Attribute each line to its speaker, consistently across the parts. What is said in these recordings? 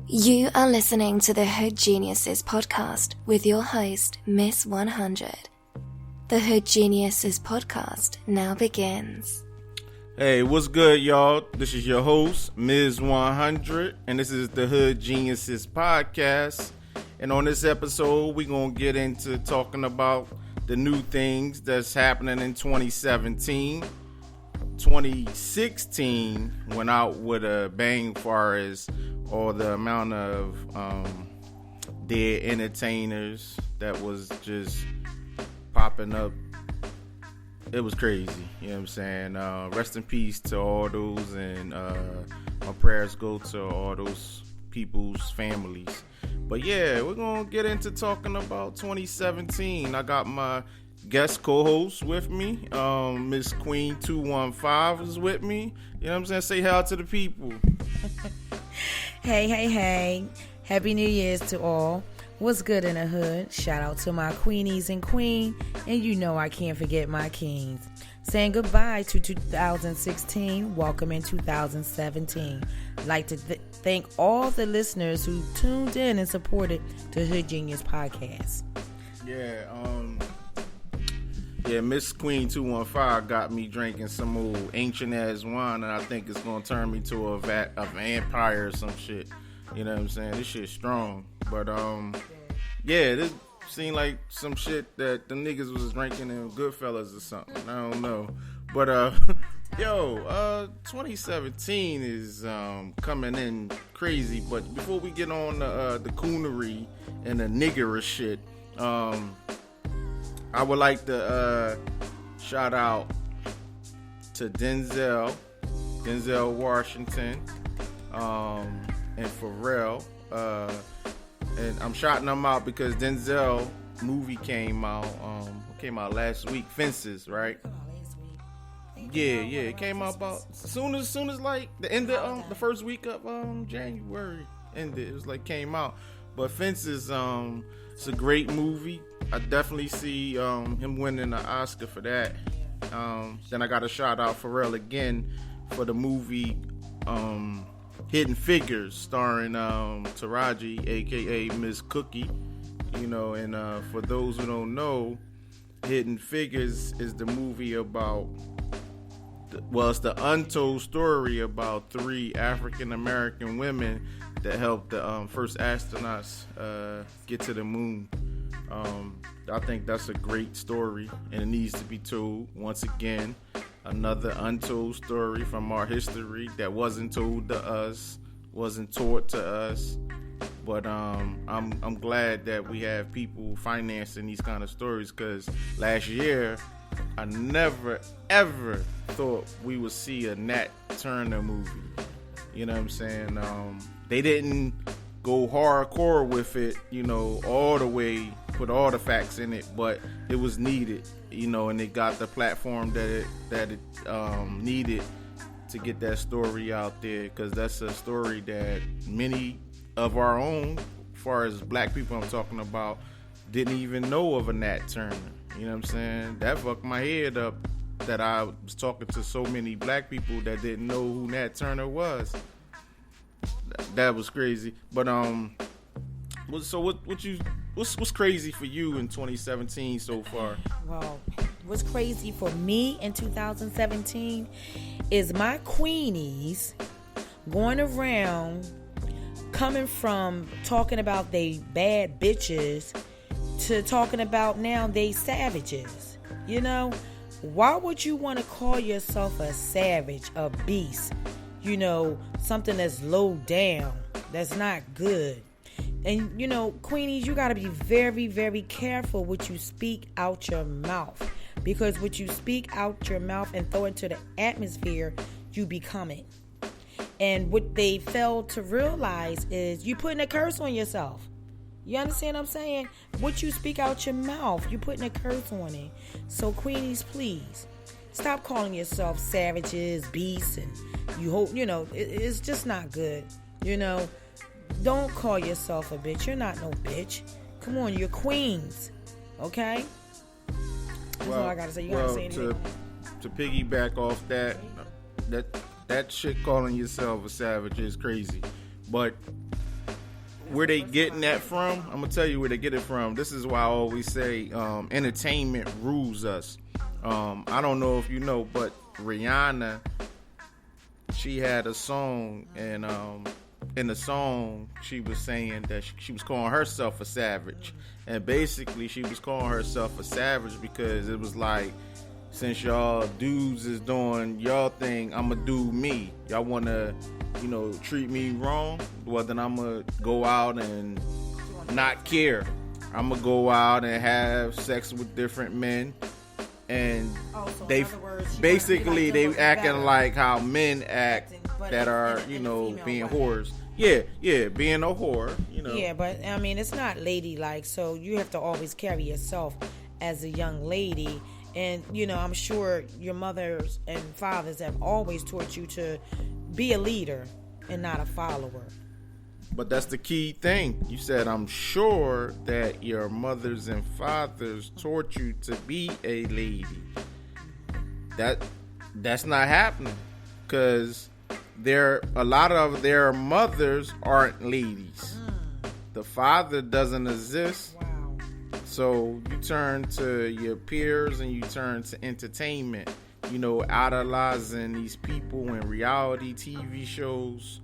Speaker 1: You are listening to the Hood Geniuses podcast with your host, Miss 100. The Hood Geniuses podcast now begins.
Speaker 2: Hey, what's good, y'all? This is your host, Mz 100, and this is the Hood Geniuses podcast. And on this episode, we're going to get into talking about the new things that's happening in 2017. 2016 went out with a bang far as all the amount of dead entertainers that was just popping up. It was crazy, you know what I'm saying? Rest in peace to all those, and my prayers go to all those people's families. But yeah, we're gonna get into talking about 2017. I got my guest co-host with me, Mz Queen215 is with me. You know what I'm saying? Say hi to the people.
Speaker 3: Hey. Happy New Year's to all. What's good in the hood? Shout out to my queenies and queen. And you know I can't forget my kings. Saying goodbye to 2016. Welcome in 2017. I'd like to thank all the listeners who tuned in and supported the Hood Genius podcast.
Speaker 2: Yeah, Miss Queen215 got me drinking some old ancient ass wine, and I think it's gonna turn me to a vampire or some shit. You know what I'm saying? This shit's strong. But yeah, this seemed like some shit that the niggas was drinking in Goodfellas or something. I don't know. But 2017 is coming in crazy. But before we get on the coonery and the niggerish shit, I would like to shout out to Denzel Washington, and Pharrell. And I'm shouting them out because Denzel movie came out last week, Fences, right? Yeah, it came out about soon as like the end of the first week of January ended. It was like came out. But Fences, it's a great movie. I definitely see him winning an Oscar for that. Then I got to shout out Pharrell again for the movie Hidden Figures, starring Taraji, aka Miss Cookie. You know, and for those who don't know, Hidden Figures is the movie about, it's the untold story about 3 African American women that helped the first astronauts get to the moon. I think that's a great story, and it needs to be told. Once again, another untold story from our history that wasn't told to us, wasn't taught to us. But I'm glad that we have people financing these kind of stories, because last year I never ever thought we would see a Nat Turner movie. You know what I'm saying? They didn't go hardcore with it, you know, all the way, put all the facts in it, but it was needed, you know, and it got the platform that it needed to get that story out there, because that's a story that many of our own, as far as black people I'm talking about, didn't even know of a Nat Turner. You know what I'm saying? That fucked my head up, that I was talking to so many black people that didn't know who Nat Turner was. That was crazy. But so what's crazy for you in 2017 so far?
Speaker 3: Well, what's crazy for me in 2017 is my queenies going around, coming from talking about they bad bitches to talking about now they savages. You know, why would you want to call yourself a savage, a beast? You know, something that's low down, that's not good. And, you know, queenies, you got to be very, very careful what you speak out your mouth. Because what you speak out your mouth and throw into the atmosphere, you become it. And what they fail to realize is you putting a curse on yourself. You understand what I'm saying? What you speak out your mouth, you putting a curse on it. So, queenies, please, stop calling yourself savages, beasts, and you hope, you know, it's just not good. You know, don't call yourself a bitch. You're not no bitch. Come on, you're queens. Okay? That's all I gotta say. You gotta say anything.
Speaker 2: To piggyback off that shit, calling yourself a savage is crazy. But where they getting that from? I'm gonna tell you where they get it from. This is why I always say entertainment rules us. I don't know if you know, but Rihanna, she had a song, and in the song she was saying that she was calling herself a savage, and basically she was calling herself a savage because it was like, since y'all dudes is doing y'all thing, I'ma do me. Y'all wanna, treat me wrong? Well, then I'ma go out and not care. I'ma go out and have sex with different men. And
Speaker 3: so
Speaker 2: they
Speaker 3: in other words,
Speaker 2: basically they acting
Speaker 3: better.
Speaker 2: like how men act that are, being whores. Yeah, being a whore,
Speaker 3: Yeah, but I mean, it's not ladylike, so you have to always carry yourself as a young lady. And, I'm sure your mothers and fathers have always taught you to be a leader and not a follower.
Speaker 2: But that's the key thing. You said, I'm sure that your mothers and fathers taught you to be a lady. That's not happening. Because a lot of their mothers aren't ladies. The father doesn't exist.
Speaker 3: Wow.
Speaker 2: So you turn to your peers and you turn to entertainment, idolizing these people in reality TV shows.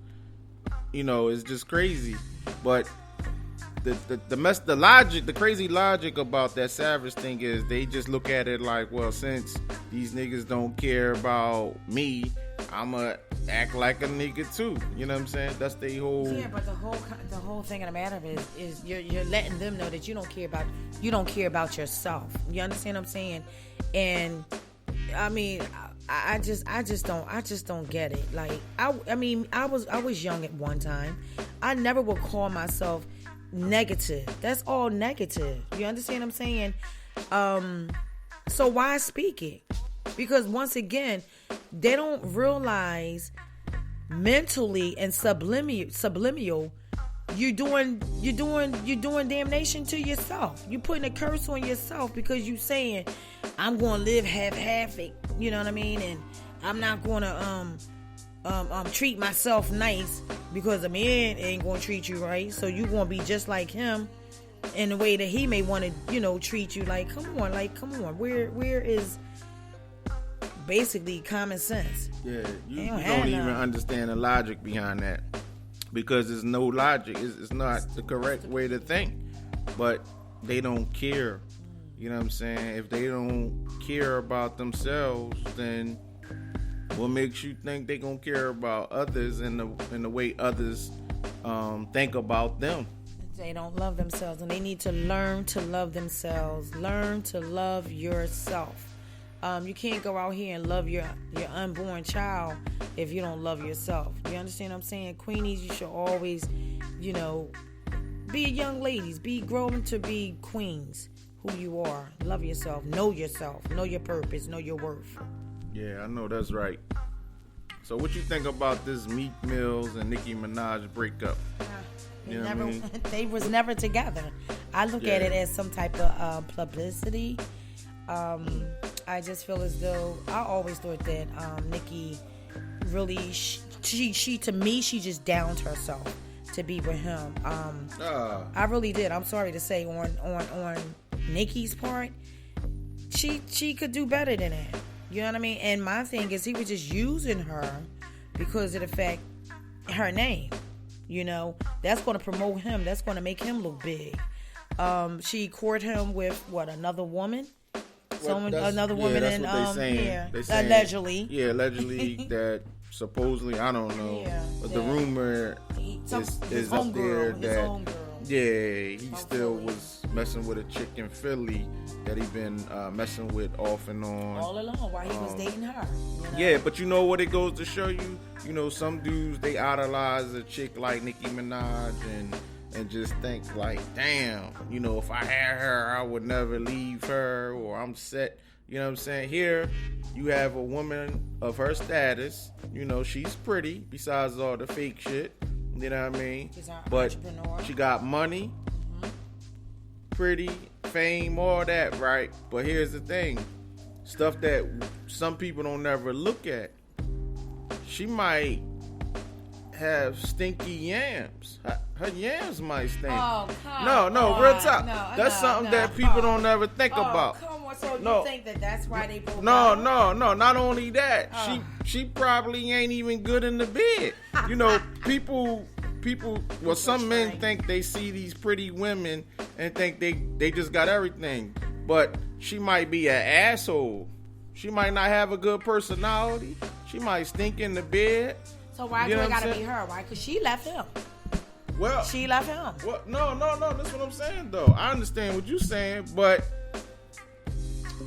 Speaker 2: It's just crazy. But the crazy logic about that savage thing is they just look at it like, well, since these niggas don't care about me, I'ma act like a nigga too. You know what I'm saying? That's the whole.
Speaker 3: Yeah, but the whole thing of the matter is you're letting them know that you don't care about yourself. You understand what I'm saying? And I mean, I just don't get it. Like I was young at one time. I never would call myself negative. That's all negative. You understand what I'm saying? So why speak it? Because once again, they don't realize mentally and subliminal you're doing damnation to yourself. You're putting a curse on yourself because you saying, I'm gonna live half it, you know what I mean, and I'm not gonna treat myself nice because a man ain't gonna treat you right. So you gonna be just like him in the way that he may want to, treat you. Like, come on, where is basically common sense?
Speaker 2: Yeah, you don't even understand the logic behind that, because there's no logic. It's not the correct way to think. But they don't care. You know what I'm saying? If they don't care about themselves, then what makes you think they gonna care about others in the way others think about them?
Speaker 3: They don't love themselves, and they need to learn to love themselves. Learn to love yourself. You can't go out here and love your unborn child if you don't love yourself. You understand what I'm saying? Queenies, you should always, be young ladies. Be growing to be queens, who you are. Love yourself. Know your purpose. Know your worth.
Speaker 2: Yeah, I know that's right. So what you think about this Meek Mills and Nicki Minaj breakup?
Speaker 3: They was never together. I look at it as some type of publicity. I just feel as though I always thought that Nicki really she to me she just downed herself to be with him. I really did. I'm sorry to say on Nicki's part, she could do better than that. You know what I mean? And my thing is he was just using her because of the fact her name. That's going to promote him. That's going to make him look big. She courted him with another woman. Another woman,
Speaker 2: that's
Speaker 3: and
Speaker 2: what they saying.
Speaker 3: Allegedly.
Speaker 2: Yeah, allegedly that supposedly, I don't know, but the rumor is up there that he still was messing with a chick in Philly that he been messing with off and on
Speaker 3: all along while he was dating her.
Speaker 2: Yeah, but you know what it goes to show you? Some dudes, they idolize a chick like Nicki Minaj and just think like, damn, if I had her, I would never leave her, or I'm set. You know what I'm saying? Here, you have a woman of her status. She's pretty, besides all the fake shit. You know what I mean?
Speaker 3: She's an
Speaker 2: but
Speaker 3: entrepreneur.
Speaker 2: She got money, pretty, fame, all that, right? But here's the thing. Stuff that some people don't ever look at. She might have stinky yams. Her yams might stink.
Speaker 3: Oh, come
Speaker 2: no,
Speaker 3: on.
Speaker 2: real talk.
Speaker 3: No,
Speaker 2: that's something that people don't ever think about.
Speaker 3: Come on, so
Speaker 2: No.
Speaker 3: you think that's why they broke
Speaker 2: No,
Speaker 3: up?
Speaker 2: no. Not only that, she probably ain't even good in the bed. You know, people. Well, some men think they see these pretty women and think they just got everything, but she might be an asshole. She might not have a good personality. She might stink in the bed.
Speaker 3: So why do it gotta be her? Why? Because she left him.
Speaker 2: Well,
Speaker 3: she left him.
Speaker 2: Well, no. That's what I'm saying, though. I understand what you're saying, but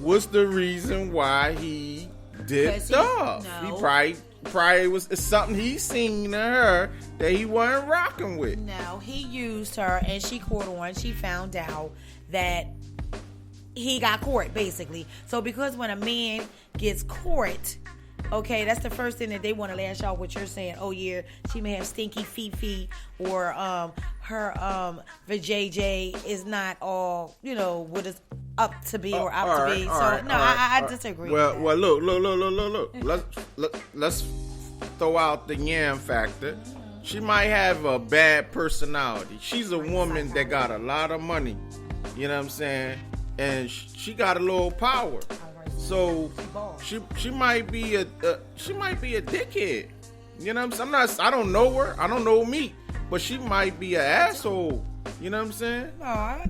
Speaker 2: what's the reason why he dipped off?
Speaker 3: No.
Speaker 2: He probably was something he seen in her that he wasn't rocking with.
Speaker 3: No, he used her, and she caught on. She found out that he got caught, basically. So because when a man gets caught, okay, that's the first thing that they want to lash out what you're saying. Oh yeah, she may have stinky feet, or her vajayjay is not all, what is up to be or up to be. So I disagree.
Speaker 2: Well, look. Let's throw out the yam factor. She might have a bad personality. She's a woman that got a lot of money. You know what I'm saying? And she got a little power. So she might be a dickhead. You know what I'm saying? I don't know her. I don't know Meek, but she might be an asshole. You know what I'm saying?
Speaker 3: No, I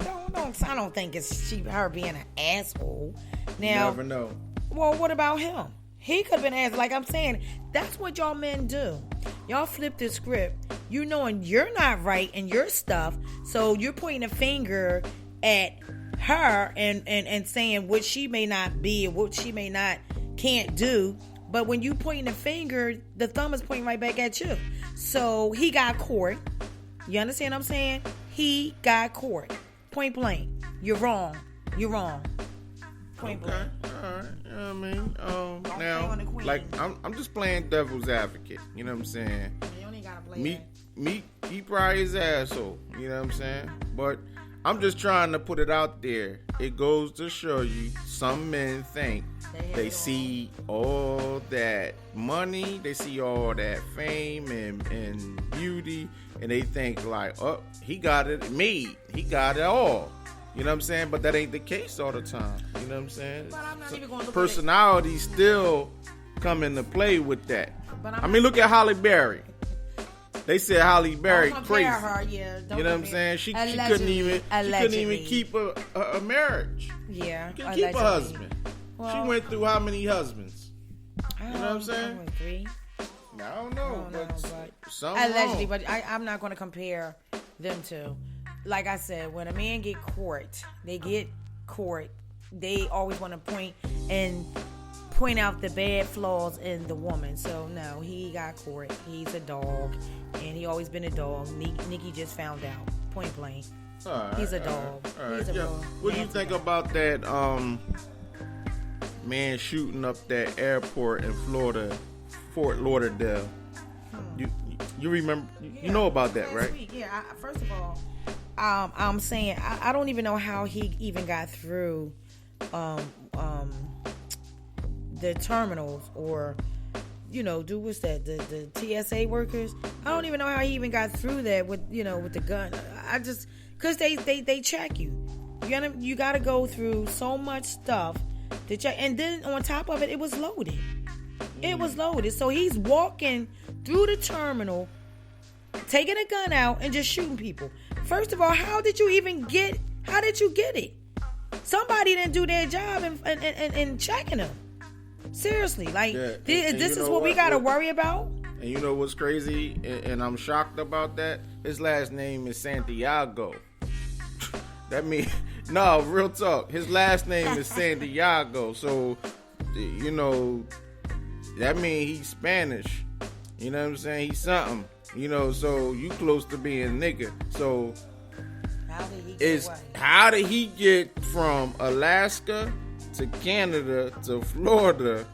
Speaker 3: don't think it's her being an asshole. Now,
Speaker 2: you never know.
Speaker 3: Well, what about him? He could have been asked. Like I'm saying, that's what y'all men do. Y'all flip the script. You knowing you're not right in your stuff, so you're pointing a finger at her and saying what she may not be and what she may not can't do. But when you pointing the finger, the thumb is pointing right back at you. So he got caught. You understand what I'm saying? He got caught. Point blank. You're wrong. Point blank.
Speaker 2: All right. You know what I mean? Now, like, I'm just playing devil's advocate. You know what I'm saying?
Speaker 3: You only gotta play
Speaker 2: Meek, he probably is an asshole. You know what I'm saying? But I'm just trying to put it out there. It goes to show you some men think they see all that money, they see all that fame and beauty, and they think like, oh, he got it made. He got it all. You know what I'm saying? But that ain't the case all the time. You know what I'm saying?
Speaker 3: But I'm not even going to
Speaker 2: personality still come into play with that. I mean, look at Halle Berry. They said Halle Berry crazy.
Speaker 3: Her, yeah.
Speaker 2: You know what I'm saying? She couldn't even keep a marriage.
Speaker 3: Yeah.
Speaker 2: She couldn't keep a husband. Well, she went through how many husbands? You know what I'm saying?
Speaker 3: 3.
Speaker 2: I don't know, but
Speaker 3: allegedly. But I'm not going to compare them two. Like I said, when a man get caught, they always want to point out the bad flaws in the woman. So no, he got caught. He's a dog, and he always been a dog. Nicki just found out, point blank. He's a dog.
Speaker 2: All right. What do you think about that man shooting up that airport in Florida, Fort Lauderdale? You remember? You know about that, right?
Speaker 3: Week, yeah. First of all, I'm saying I don't even know how he even got through the terminals, or what's that, the TSA workers. I don't even know how he even got through that with the gun. I just, because they check you. You gotta go through so much stuff to check, and then on top of it, it was loaded. It was loaded. So he's walking through the terminal, taking a gun out and just shooting people. First of all, how did you get it? Somebody didn't do their job in checking them. Seriously, like, this is what we got to worry about.
Speaker 2: And you know what's crazy? And I'm shocked about that? His last name is Santiago. That means, no, real talk. His last name is Santiago. So, that means he's Spanish. You know what I'm saying? He's something. So you close to being a nigga. So how did he get from Alaska to Canada to Florida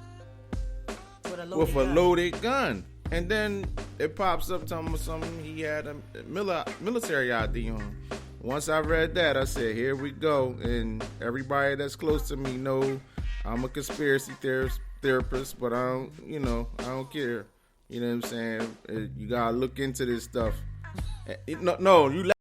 Speaker 2: with a loaded gun? And then it pops up telling me something he had a military ID on. Once I read that, I said, here we go. And everybody that's close to me know I'm a conspiracy therapist, but I don't care. You know what I'm saying? You gotta look into this stuff. No, you